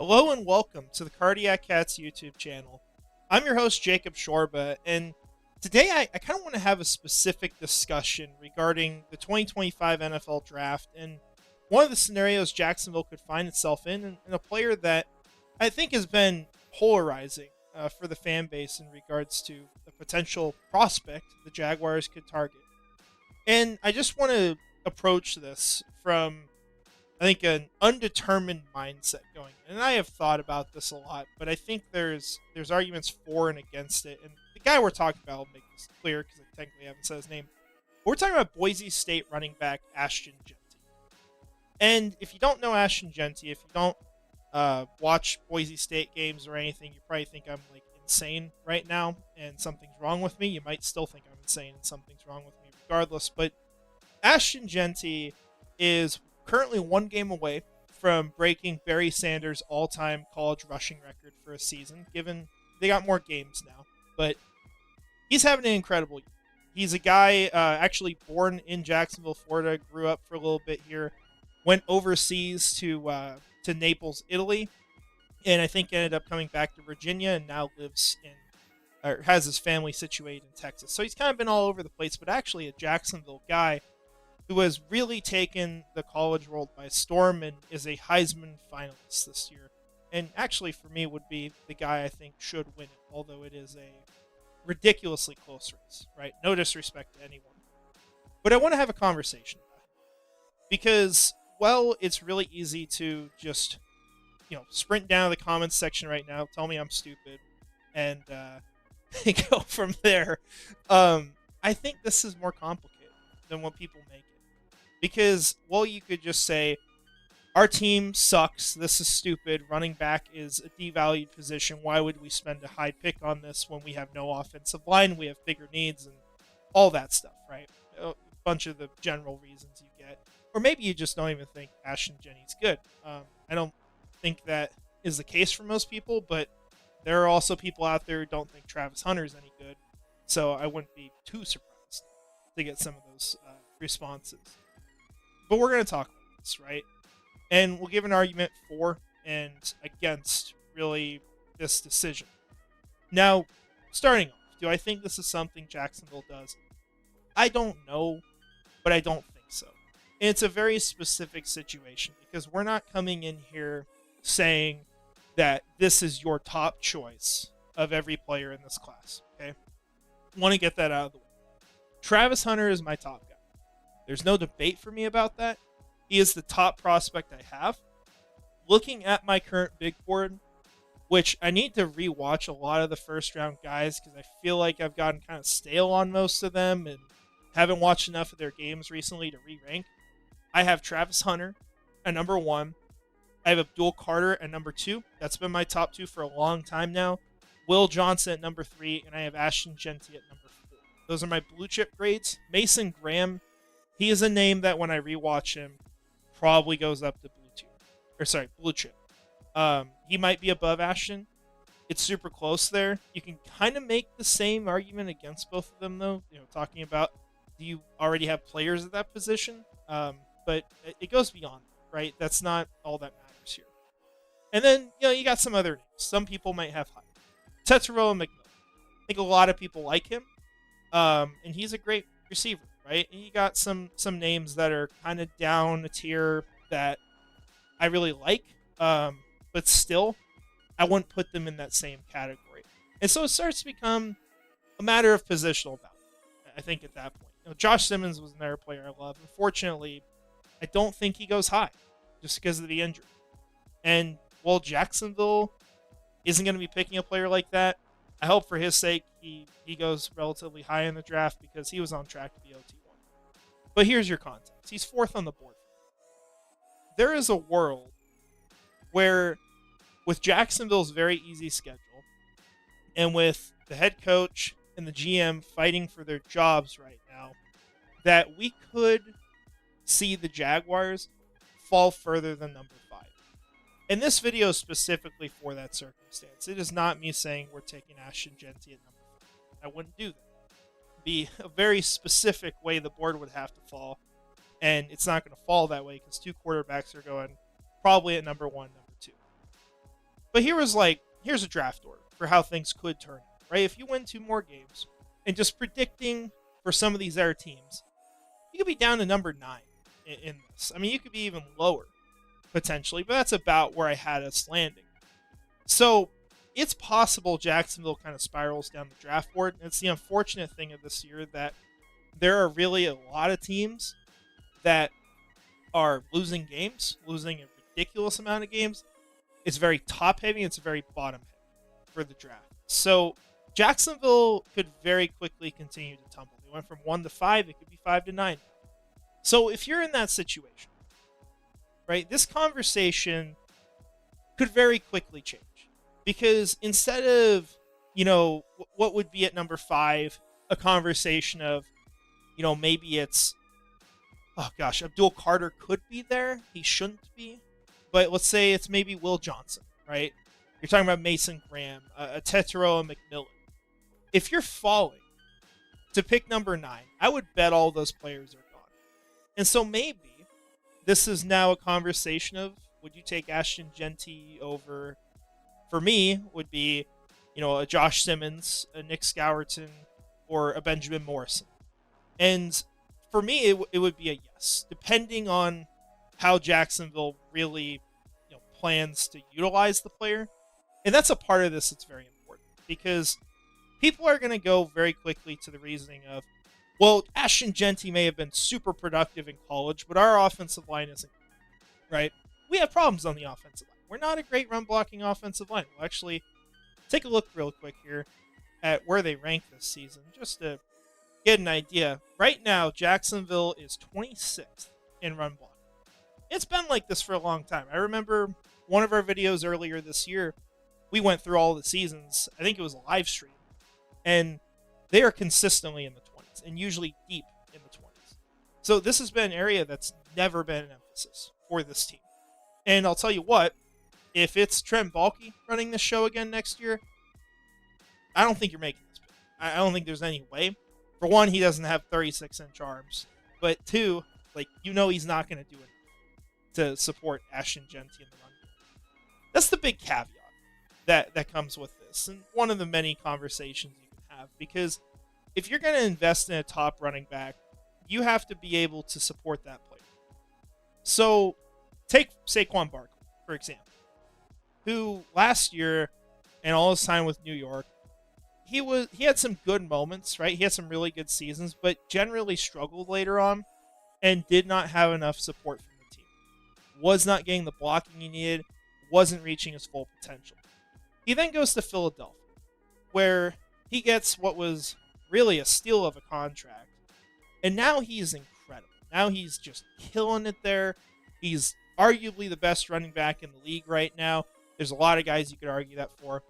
Hello and welcome to the Cardiac Cats YouTube channel. I'm your host, Jacob Shorba, and today I kind of want to have a specific discussion regarding the 2025 NFL Draft and one of the scenarios Jacksonville could find itself in, and a player that I think has been polarizing for the fan base in regards to the potential prospect the Jaguars could target. And I just want to approach this from I think an undetermined mindset going. And I have thought about this a lot, but I think there's arguments for and against it. And the guy we're talking about, I'll make this clear because I technically haven't said his name. But we're talking about Boise State running back Ashton Jeanty. And if you don't know Ashton Jeanty, if you don't watch Boise State games or anything, you probably think I'm like insane right now and something's wrong with me. You might still think I'm insane and something's wrong with me regardless. But Ashton Jeanty is currently one game away from breaking Barry Sanders' all-time college rushing record for a season, given they got more games now. But he's having an incredible year. He's a guy actually born in Jacksonville, Florida, grew up for a little bit here, went overseas to Naples, Italy, and I think ended up coming back to Virginia and now lives in or has his family situated in Texas. So he's kind of been all over the place, but actually a Jacksonville guy who has really taken the college world by storm and is a Heisman finalist this year. And actually, for me, would be the guy I think should win it, although it is a ridiculously close race, right? No disrespect to anyone. But I want to have a conversation about it. Because, well, it's really easy to just, sprint down to the comments section right now, tell me I'm stupid, and go from there. I think this is more complicated than what people make it. Because, well, you could just say, our team sucks, this is stupid, running back is a devalued position, why would we spend a high pick on this when we have no offensive line, we have bigger needs, and all that stuff, right? A bunch of the general reasons you get. Or maybe you just don't even think Ashton Jeanty's good. I don't think that is the case for most people, but there are also people out there who don't think Travis Hunter's any good, so I wouldn't be too surprised to get some of those responses. But we're going to talk about this, right? And we'll give an argument for and against, really, this decision. Now, starting off, do I think this is something Jacksonville does? I don't know, but I don't think so. And it's a very specific situation because we're not coming in here saying that this is your top choice of every player in this class, okay? Want to get that out of the way. Travis Hunter is my top guy. There's no debate for me about that. He is the top prospect I have. Looking at my current big board, which I need to rewatch a lot of the first round guys because I feel like I've gotten kind of stale on most of them and haven't watched enough of their games recently to re-rank. I have Travis Hunter at number 1. I have Abdul Carter at number 2. That's been my top 2 for a long time now. Will Johnson at number 3, and I have Ashton Jeanty at number 4. Those are my blue chip grades. Mason Graham, he is a name that when I rewatch him, probably goes up to blue chip. He might be above Ashton. It's super close there. You can kind of make the same argument against both of them, though. Talking about do you already have players at that position? But it goes beyond that, right? That's not all that matters here. And then you got some other names. Some people might have high. Tetsuo McMillan. I think a lot of people like him, and he's a great receiver. Right, and you got some names that are kind of down a tier that I really like, but still, I wouldn't put them in that same category. And so it starts to become a matter of positional value. I think at that point, Josh Simmons was another player I love. Unfortunately, I don't think he goes high just because of the injury. And while Jacksonville isn't going to be picking a player like that, I hope for his sake he goes relatively high in the draft because he was on track to be OT1. But here's your context. He's 4th on the board. There is a world where with Jacksonville's very easy schedule and with the head coach and the GM fighting for their jobs right now, that we could see the Jaguars fall further than number 5. And this video is specifically for that circumstance. It is not me saying we're taking Ashton Jeanty at number 5. I wouldn't do that. It'd be a very specific way the board would have to fall. And it's not going to fall that way because 2 quarterbacks are going probably at number 1, number 2. But here's a draft order for how things could turn out, right? If you win 2 more games and just predicting for some of these other teams, you could be down to number 9 in this. I mean, you could be even lower potentially, but that's about where I had us landing. So it's possible Jacksonville kind of spirals down the draft board. And it's the unfortunate thing of this year that there are really a lot of teams that are losing games, losing a ridiculous amount of games. It's very top heavy, it's very bottom heavy for the draft. So Jacksonville could very quickly continue to tumble. They went from 1 to 5, it could be 5 to 9. So if you're in that situation, right, this conversation could very quickly change. Because instead of, what would be at number 5, a conversation of, maybe it's, oh gosh, Abdul Carter could be there. He shouldn't be. But let's say it's maybe Will Johnson, right? You're talking about Mason Graham, a Tetero McMillan. If you're falling to pick number 9, I would bet all those players are gone. And so maybe this is now a conversation of, would you take Ashton Jeanty over, for me, would be, a Josh Simmons, a Nick Scourton, or a Benjamin Morrison. And for me, it would be a yes, depending on how Jacksonville really plans to utilize the player. And that's a part of this that's very important, because people are going to go very quickly to the reasoning of, well, Ashton Jeanty may have been super productive in college, but our offensive line isn't, right? We have problems on the offensive line. We're not a great run-blocking offensive line. We'll actually take a look real quick here at where they rank this season, just to get an idea. Right now, Jacksonville is 26th in run blocking. It's been like this for a long time. I remember one of our videos earlier this year, we went through all the seasons. I think it was a live stream. And they are consistently in the 20s, and usually deep in the 20s. So this has been an area that's never been an emphasis for this team. And I'll tell you what, if it's Trent Baalke running this show again next year, I don't think you're making this pick. I don't think there's any way. For one, he doesn't have 36-inch arms. But two, he's not going to do it to support Ashton Jeanty in the run game. That's the big caveat that comes with this, and one of the many conversations you can have, because if you're going to invest in a top running back, you have to be able to support that player. So take Saquon Barkley, for example, who last year and all his time with New York, he had some good moments, right? He had some really good seasons, but generally struggled later on and did not have enough support from the team. Was not getting the blocking he needed, wasn't reaching his full potential. He then goes to Philadelphia, where he gets what was really a steal of a contract. And now he's incredible. Now he's just killing it there. He's arguably the best running back in the league right now. There's a lot of guys you could argue that for.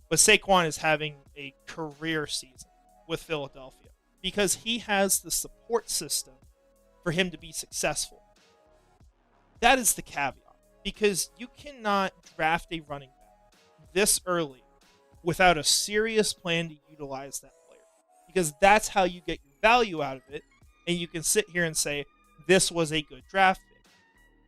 But Saquon is having a career season with Philadelphia because he has the support system for him to be successful. That is the caveat, because you cannot draft a running back this early without a serious plan to utilize that player, because that's how you get your value out of it, and you can sit here and say, this was a good draft pick.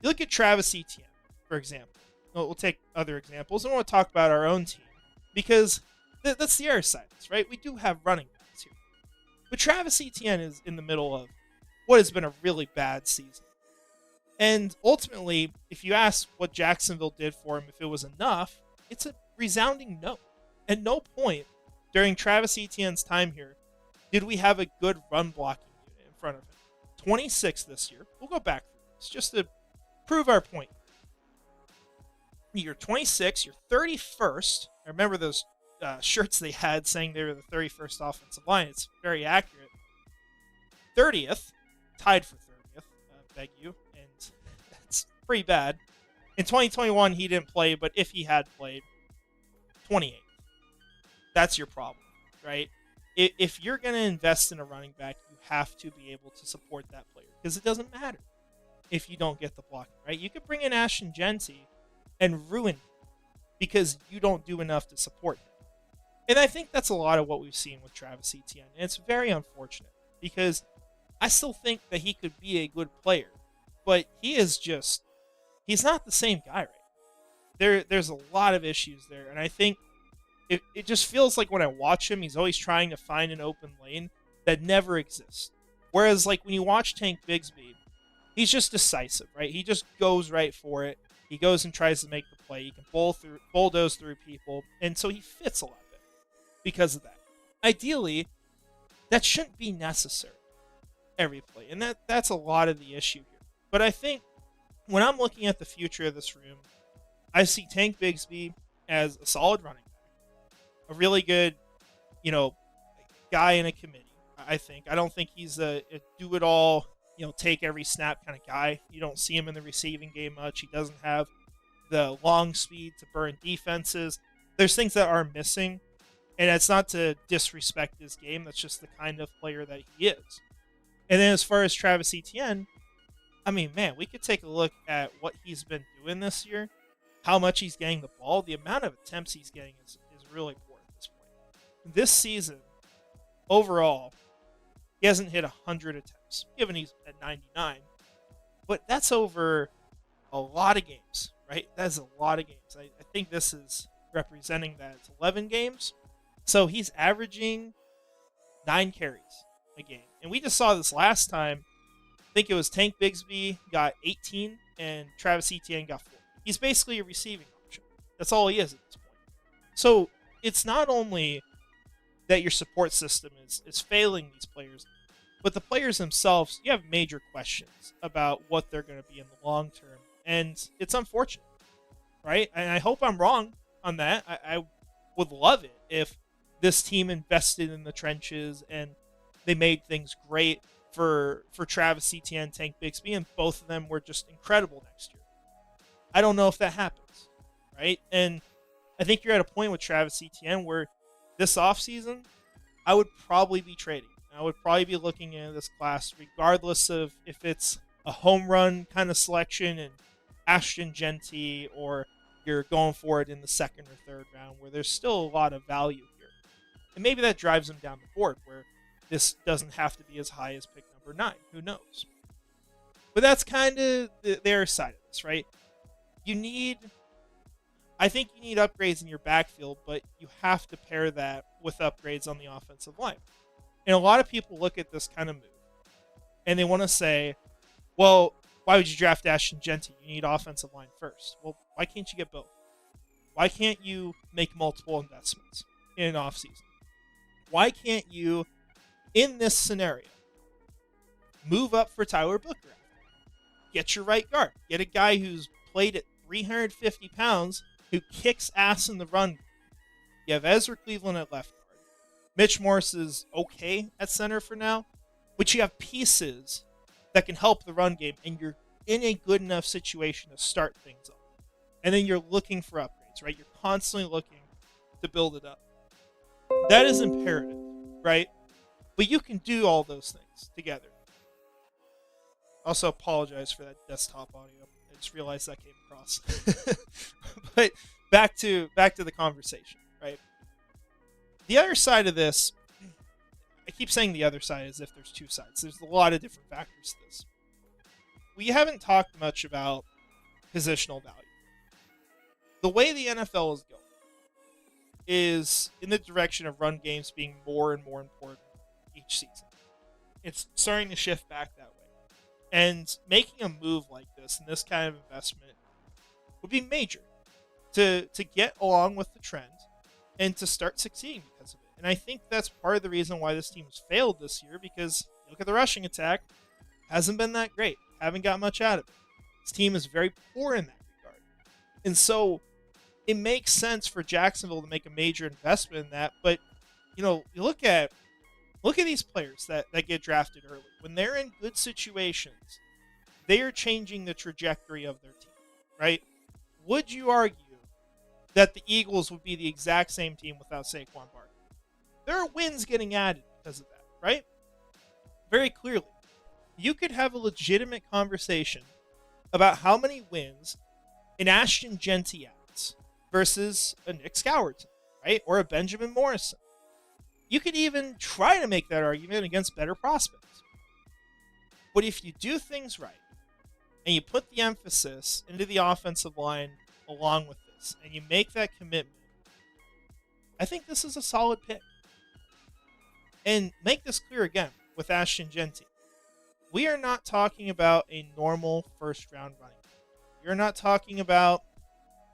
You look at Travis Etienne, for example. We'll take other examples, and we'll talk about our own team, because that's the other side of this, right? We do have running backs here. But Travis Etienne is in the middle of what has been a really bad season. And ultimately, if you ask what Jacksonville did for him, if it was enough, it's a resounding no. At no point during Travis Etienne's time here did we have a good run blocking unit in front of him. 26 this year. We'll go back through this just to prove our point. You're 26, you're 31st. I remember those shirts they had saying they were the 31st offensive line. It's very accurate. 30th, tied for 30th, beg you, and that's pretty bad. In 2021, he didn't play, but if he had played, 28th. That's your problem, right? If you're going to invest in a running back, you have to be able to support that player, because it doesn't matter if you don't get the blocking, right? You could bring in Ashton Jeanty and ruin him because you don't do enough to support him. And I think that's a lot of what we've seen with Travis Etienne. And it's very unfortunate because I still think that he could be a good player, but he's not the same guy right now. there's a lot of issues there, and I think it just feels like when I watch him, he's always trying to find an open lane that never exists. Whereas like when you watch Tank Bigsby, he's just decisive, right? He just goes right for it. He goes and tries to make the play. He can bulldoze through people, and so he fits a lot better because of that. Ideally, that shouldn't be necessary every play, and that's a lot of the issue here. But I think when I'm looking at the future of this room, I see Tank Bigsby as a solid running back, a really good, you know, guy in a committee. I don't think he's a do-it-all, take every snap kind of guy. You don't see him in the receiving game much. He doesn't have the long speed to burn defenses. There's things that are missing, and it's not to disrespect his game. That's just the kind of player that he is. And then as far as Travis Etienne, I mean, man, we could take a look at what he's been doing this year, how much he's getting the ball. The amount of attempts he's getting is really poor at this point. This season, overall, he hasn't hit 100 attempts, given he's at 99. But that's over a lot of games, right? That's a lot of games. I think this is representing that. It's 11 games. So he's averaging 9 carries a game. And we just saw this last time. I think it was Tank Bigsby got 18 and Travis Etienne got 4. He's basically a receiving option. That's all he is at this point. So it's not only that your support system is failing these players, but the players themselves, you have major questions about what they're going to be in the long term. And it's unfortunate, right? And I hope I'm wrong on that. I would love it if this team invested in the trenches and they made things great for Travis Etienne, Tank Bigsby, and both of them were just incredible next year. I don't know if that happens, right? And I think you're at a point with Travis Etienne where this offseason, I would probably be trading. I would probably be looking into this class regardless of if it's a home run kind of selection and Ashton Jeanty, or you're going for it in the second or third round where there's still a lot of value here. And maybe that drives them down the board where this doesn't have to be as high as pick number 9. Who knows? But that's kind of their side of this, right? I think you need upgrades in your backfield, but you have to pair that with upgrades on the offensive line. And a lot of people look at this kind of move and they want to say, well, why would you draft Ashton Jeanty? You need offensive line first. Well, why can't you get both? Why can't you make multiple investments in an offseason? Why can't you, in this scenario, move up for Tyler Booker? Get your right guard. Get a guy who's played at 350 pounds who kicks ass in the run. You have Ezra Cleveland at left guard. Mitch Morse is okay at center for now, but you have pieces that can help the run game, and you're in a good enough situation to start things up. And then you're looking for upgrades, right? You're constantly looking to build it up. That is imperative, right? But you can do all those things together. Also apologize for that desktop audio. I just realized that came across. But back to the conversation, right? The other side of this, I keep saying the other side as if there's two sides. There's a lot of different factors to this. We haven't talked much about positional value. The way the NFL is going is in the direction of run games being more and more important each season. It's starting to shift back that way. And making a move like this and this kind of investment would be major to get along with the trend and to start succeeding because of it. And I think that's part of the reason why this team has failed this year, because look at the rushing attack. Hasn't been that great. Haven't got much out of it. This team is very poor in that regard. And so it makes sense for Jacksonville to make a major investment in that. But, you look at these players that get drafted early. When they're in good situations, they are changing the trajectory of their team, right? Would you argue that the Eagles would be the exact same team without Saquon Barkley? There are wins getting added because of that, right? Very clearly. You could have a legitimate conversation about how many wins an Ashton Jeanty adds versus a Nick Skowronson, right? Or a Benjamin Morrison. You could even try to make that argument against better prospects. But if you do things right, and you put the emphasis into the offensive line along with this, this and you make that commitment, I think this is a solid pick. And make this clear again with Ashton Jeanty. We are not talking about a normal first round running back. You're not talking about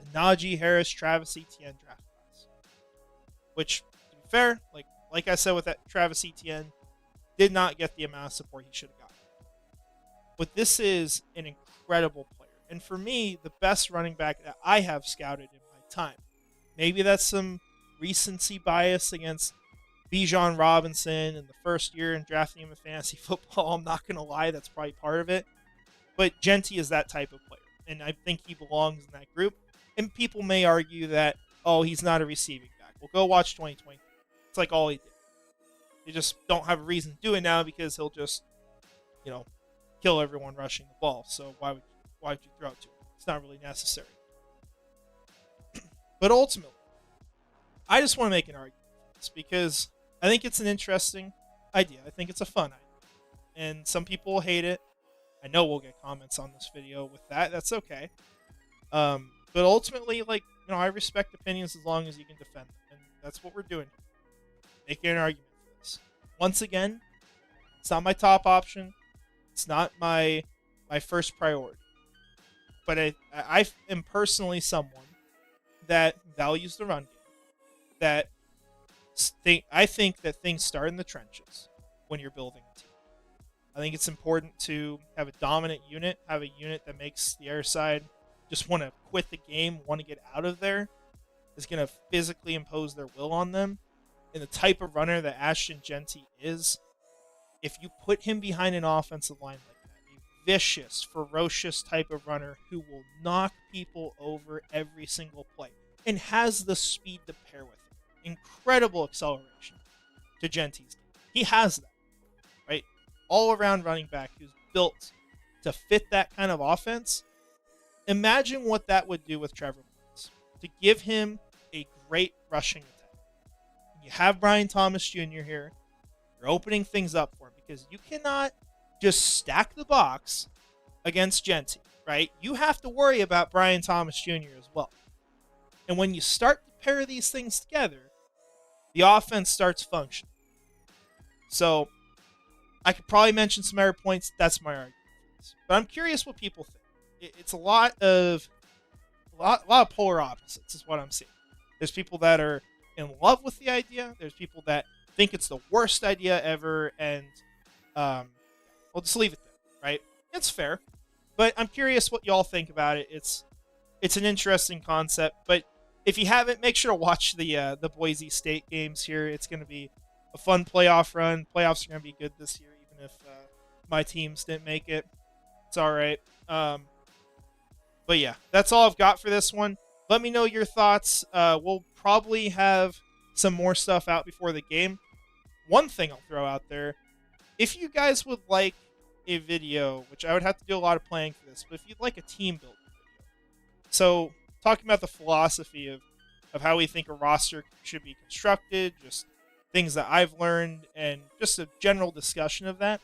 a Najee Harris, Travis Etienne draft class. Which, to be fair, like I said with that Travis Etienne, did not get the amount of support he should have gotten. But this is an incredible player. And for me, the best running back that I have scouted in my time. Maybe that's some recency bias against Bijan Robinson in the first year in drafting him in fantasy football. I'm not going to lie, that's probably part of it. But Jeanty is that type of player. And I think he belongs in that group. And people may argue that, oh, he's not a receiving back. Well, go watch 2020. It's like all he did. You just don't have a reason to do it now because he'll just, kill everyone rushing the ball. So why would you throw it to him? It's not really necessary. But ultimately, I just want to make an argument for this because I think it's an interesting idea. I think it's a fun idea. And some people will hate it. I know we'll get comments on this video with that. That's okay. But ultimately, I respect opinions as long as you can defend them. And that's what we're doing. Making an argument for this. Once again, it's not my top option. It's not my first priority. But I am personally someone that values the run game. I think that things start in the trenches when you're building a team. I think it's important to have a dominant unit, have a unit that makes the air side just want to quit the game, want to get out of there, is going to physically impose their will on them. And the type of runner that Ashton Jeanty is, if you put him behind an offensive line like that, a vicious, ferocious type of runner who will knock people over every single play and has the speed to pair with it. Incredible acceleration to Jeanty's game. He has that, right? All-around running back who's built to fit that kind of offense. Imagine what that would do with Trevor Lawrence. To give him a great rushing attack. You have Brian Thomas Jr. here. You're opening things up for him because you cannot just stack the box against Jeanty, right? You have to worry about Brian Thomas Jr. as well. And when you start to pair these things together, the offense starts functioning. So I could probably mention some other points. That's my argument for this. But I'm curious what people think. It's a lot of polar opposites is what I'm seeing. There's people that are in love with the idea. There's people that think it's the worst idea ever. And we'll just leave it there, right? It's fair. But I'm curious what y'all think about it. It's an interesting concept. But if you haven't, make sure to watch the Boise State games here. It's going to be a fun playoff run. Playoffs are going to be good this year, even if my teams didn't make it. It's all right. But yeah, that's all I've got for this one. Let me know your thoughts. We'll probably have some more stuff out before the game. One thing I'll throw out there, if you guys would like a video, which I would have to do a lot of planning for this, but if you'd like a team building video. So talking about the philosophy of how we think a roster should be constructed, just things that I've learned, and just a general discussion of that.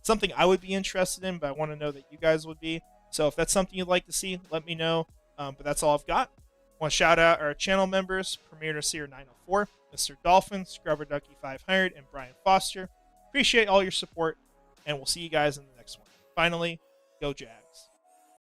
Something I would be interested in, but I want to know that you guys would be. So if that's something you'd like to see, let me know. But that's all I've got. I want to shout out our channel members, Premier Seer 904, Mr. Dolphin, Scrubber Ducky 500, and Brian Foster. Appreciate all your support, and we'll see you guys in the next one. Finally, go Jags.